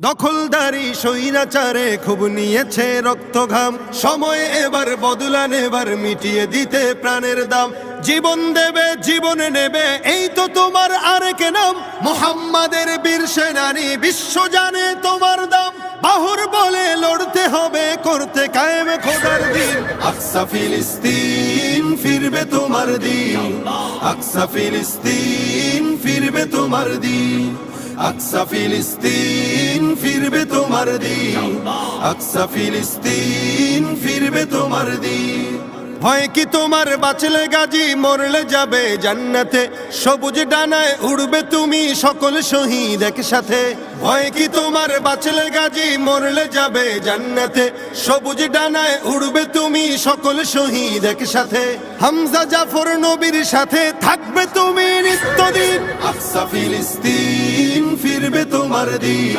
দখলদারি স্বৈরাচারে খুব নিয়েছে রক্ত ঘাম, সময় এবার বদলান, এবার মিটিয়ে দিতে প্রাণের দাম। জীবন দেবে জীবন নেবে, এই তো তোমার আরেক নাম। মুহাম্মাদের বীর সেনানী, বিশ্ব জানে তোমার দাম। বাহুর বলে লড়তে হবে, করতে কায়েম খোদার দিন। আকসা ফিলিস্তিন ফিরবে তোমার দিন, আকসা ফিলিস্তিন ফিরবে তোমার দিন, আকসা ফিলিস্তিন ফিরবে তোমার দিন, আকসা ফিলিস্তিন ফিরবে তোমার দিন। ভয় কি তোমার, বাঁচলে গাজী মরলে যাবে জান্নাতে। সবুজ ডানায় উড়বে তুমি সকল শহীদ একসাথে। ভয় কি তোমার, বাঁচলে গাজী মরলে যাবে জান্নাতে। সবুজ ডানায় উড়বে তুমি সকল শহীদ একসাথে। হামজা জাফর নবীর সাথে থাকবে তুমি নিত্যদিন। আকসা ফিলিস্তিন ফিরবে তোমার দিন।